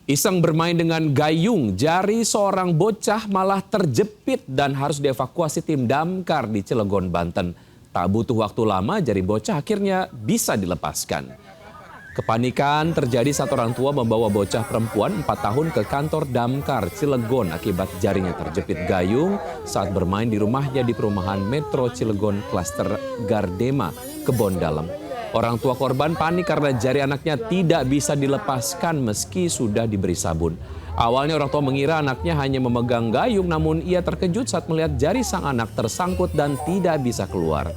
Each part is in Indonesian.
Iseng bermain dengan gayung, jari seorang bocah malah terjepit dan harus dievakuasi tim damkar di Cilegon, Banten. Tak butuh waktu lama, jari bocah akhirnya bisa dilepaskan. Kepanikan terjadi saat orang tua membawa bocah perempuan 4 tahun ke kantor damkar Cilegon akibat jarinya terjepit gayung saat bermain di rumahnya di perumahan Metro Cilegon Klaster Gardema, Kebon Dalem. Orang tua korban panik karena jari anaknya tidak bisa dilepaskan meski sudah diberi sabun. Awalnya orang tua mengira anaknya hanya memegang gayung, namun ia terkejut saat melihat jari sang anak tersangkut dan tidak bisa keluar.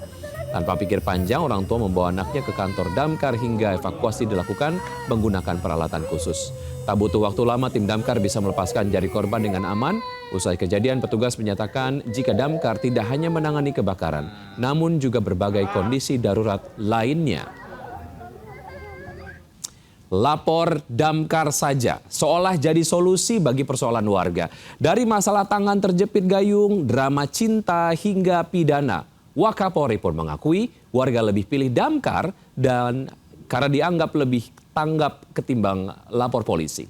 Tanpa pikir panjang, orang tua membawa anaknya ke kantor damkar hingga evakuasi dilakukan menggunakan peralatan khusus. Tak butuh waktu lama, tim damkar bisa melepaskan jari korban dengan aman. Usai kejadian, petugas menyatakan jika damkar tidak hanya menangani kebakaran, namun juga berbagai kondisi darurat lainnya. Lapor damkar saja, seolah jadi solusi bagi persoalan warga. Dari masalah tangan terjepit gayung, drama cinta hingga pidana. Wakapolri pun mengakui warga lebih pilih damkar dan karena dianggap lebih tanggap ketimbang lapor polisi.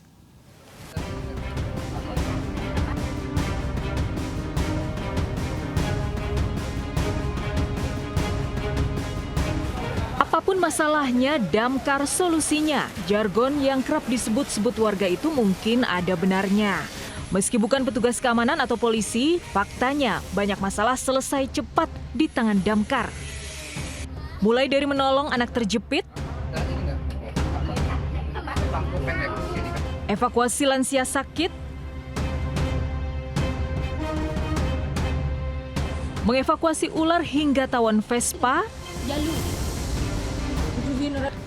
Apapun masalahnya, damkar solusinya. Jargon yang kerap disebut-sebut warga itu mungkin ada benarnya. Meski bukan petugas keamanan atau polisi, faktanya banyak masalah selesai cepat di tangan damkar. Mulai dari menolong anak terjepit, evakuasi lansia sakit, mengevakuasi ular hingga tawon Vespa,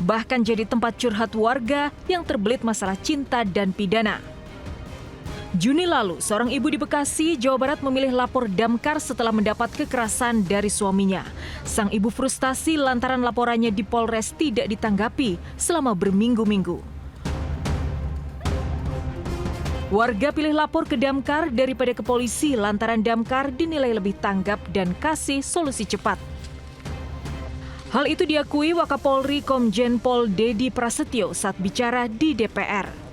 bahkan jadi tempat curhat warga yang terbelit masalah cinta dan pidana. Juni lalu, seorang ibu di Bekasi, Jawa Barat memilih lapor damkar setelah mendapat kekerasan dari suaminya. Sang ibu frustasi lantaran laporannya di Polres tidak ditanggapi selama berminggu-minggu. Warga pilih lapor ke damkar daripada ke polisi lantaran damkar dinilai lebih tanggap dan kasih solusi cepat. Hal itu diakui Wakapolri Komjen Pol Dedi Prasetyo saat bicara di DPR.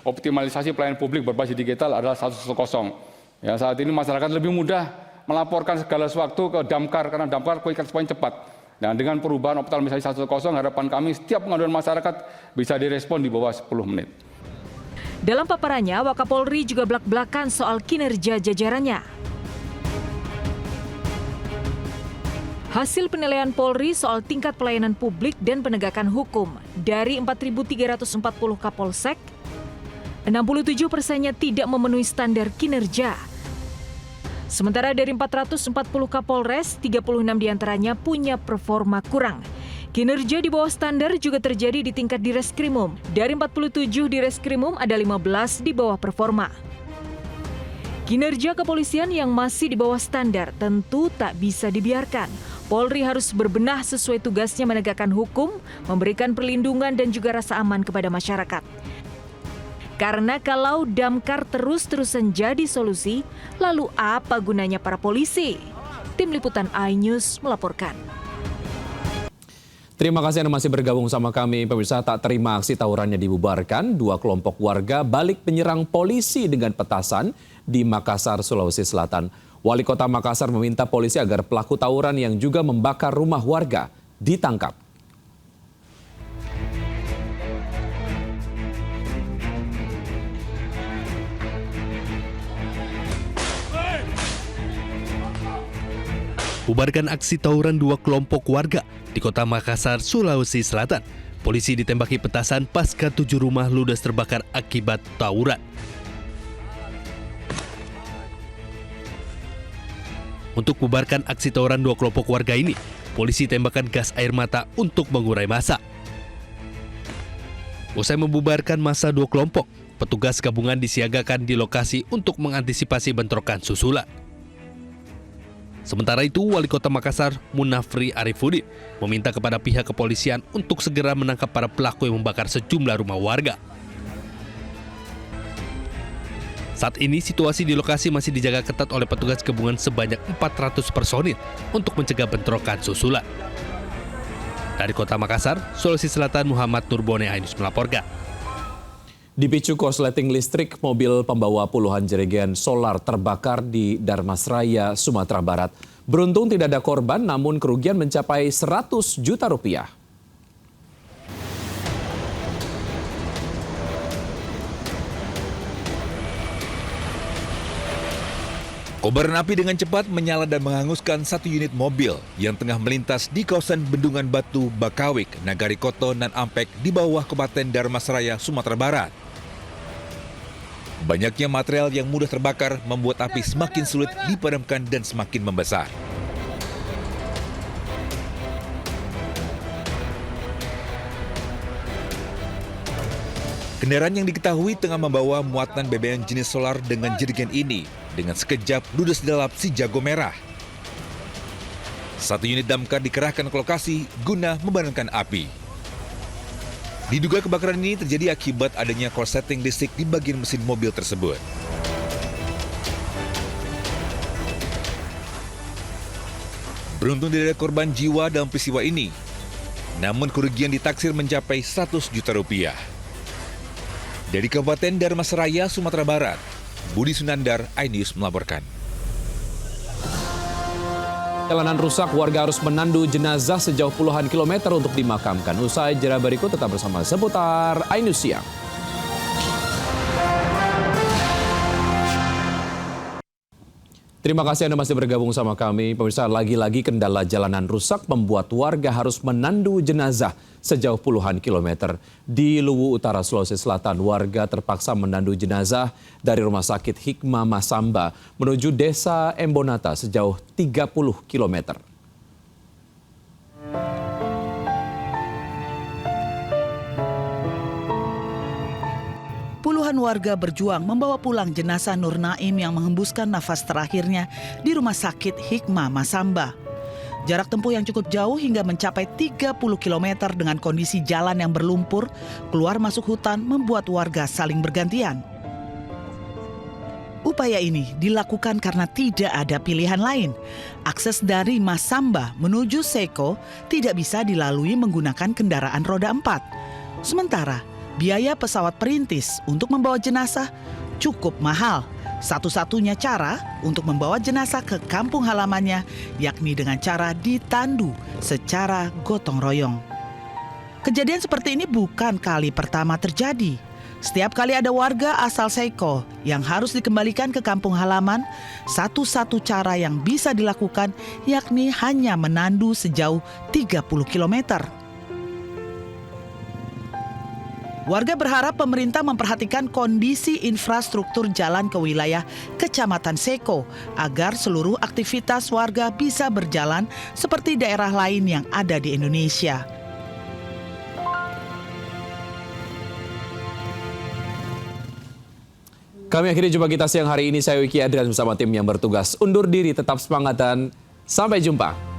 Optimalisasi pelayanan publik berbasis digital adalah 110. Ya, saat ini masyarakat lebih mudah melaporkan segala sesuatu ke damkar karena damkar quick response cepat. Dan dengan perubahan optimalisasi 110, harapan kami setiap pengaduan masyarakat bisa direspon di bawah 10 menit. Dalam paparannya, Wakapolri juga belak-belakan soal kinerja jajarannya. Hasil penilaian Polri soal tingkat pelayanan publik dan penegakan hukum dari 4.340 Kapolsek, 67%-nya tidak memenuhi standar kinerja. Sementara dari 440 Kapolres, 36 diantaranya punya performa kurang. Kinerja di bawah standar juga terjadi di tingkat Direskrimum. Dari 47 Direskrimum, ada 15 di bawah performa. Kinerja kepolisian yang masih di bawah standar tentu tak bisa dibiarkan. Polri harus berbenah sesuai tugasnya menegakkan hukum, memberikan perlindungan dan juga rasa aman kepada masyarakat. Karena kalau damkar terus-terusan jadi solusi, lalu apa gunanya para polisi? Tim Liputan iNews melaporkan. Terima kasih Anda masih bergabung sama kami. Pemirsa, tak terima aksi tawurannya dibubarkan. 2 kelompok warga balik menyerang polisi dengan petasan di Makassar, Sulawesi Selatan. Wali Kota Makassar meminta polisi agar pelaku tawuran yang juga membakar rumah warga ditangkap. Bubarkan aksi tawuran 2 kelompok warga di Kota Makassar, Sulawesi Selatan. Polisi ditembaki petasan pasca 7 rumah ludes terbakar akibat tawuran. Untuk bubarkan aksi tawuran 2 kelompok warga ini, polisi tembakan gas air mata untuk mengurai massa. Usai membubarkan massa 2 kelompok, petugas gabungan disiagakan di lokasi untuk mengantisipasi bentrokan susulan. Sementara itu, Wali Kota Makassar, Munafri Arifudin, meminta kepada pihak kepolisian untuk segera menangkap para pelaku yang membakar sejumlah rumah warga. Saat ini, situasi di lokasi masih dijaga ketat oleh petugas gabungan sebanyak 400 personil untuk mencegah bentrokan susulan. Dari Kota Makassar, Sulawesi Selatan, Muhammad Turbone iNews melaporkan. Dipicu korsleting listrik, mobil pembawa puluhan jerigen solar terbakar di Darmasraya, Sumatera Barat. Beruntung tidak ada korban, namun kerugian mencapai 100 juta rupiah. Kobaran api dengan cepat menyala dan menghanguskan satu unit mobil yang tengah melintas di kawasan Bendungan Batu, Bakawik, Nagari Koto, dan Ampek di bawah Kabupaten Darmasraya, Sumatera Barat. Banyaknya material yang mudah terbakar membuat api semakin sulit dipadamkan dan semakin membesar. Kendaraan yang diketahui tengah membawa muatan BBM jenis solar dengan jerigen ini dengan sekejap ludes di dalam si jago merah. Satu unit damkar dikerahkan ke lokasi guna memadamkan api. Diduga kebakaran ini terjadi akibat adanya korsleting listrik di bagian mesin mobil tersebut. Beruntung tidak ada korban jiwa dalam peristiwa ini, namun kerugian ditaksir mencapai 100 juta rupiah. Dari Kabupaten Darmasraya, Sumatera Barat, Budi Sunandar, iNews melaporkan. Jalanan rusak, warga harus menandu jenazah sejauh puluhan kilometer untuk dimakamkan. Usai jeda berikut tetap bersama seputar iNews Siang. Terima kasih Anda masih bergabung sama kami. Pemirsa, lagi-lagi kendala jalanan rusak membuat warga harus menandu jenazah sejauh puluhan kilometer. Di Luwu Utara, Sulawesi Selatan, warga terpaksa menandu jenazah dari Rumah Sakit Hikmah Masamba menuju Desa Embonata sejauh 30 kilometer. Puluhan warga berjuang membawa pulang jenazah Nur Naim yang menghembuskan nafas terakhirnya di Rumah Sakit Hikmah Masamba. Jarak tempuh yang cukup jauh hingga mencapai 30 km dengan kondisi jalan yang berlumpur, keluar masuk hutan membuat warga saling bergantian. Upaya ini dilakukan karena tidak ada pilihan lain. Akses dari Masamba menuju Seko tidak bisa dilalui menggunakan kendaraan roda 4. Sementara biaya pesawat perintis untuk membawa jenazah cukup mahal. Satu-satunya cara untuk membawa jenazah ke kampung halamannya yakni dengan cara ditandu secara gotong royong. Kejadian seperti ini bukan kali pertama terjadi. Setiap kali ada warga asal Seko yang harus dikembalikan ke kampung halaman, satu-satu cara yang bisa dilakukan yakni hanya menandu sejauh 30 kilometer. Warga berharap pemerintah memperhatikan kondisi infrastruktur jalan ke wilayah Kecamatan Seko agar seluruh aktivitas warga bisa berjalan seperti daerah lain yang ada di Indonesia. Kami akhiri jumpa kita siang hari ini. Saya Wiki Adrian bersama tim yang bertugas undur diri. Tetap semangat dan sampai jumpa.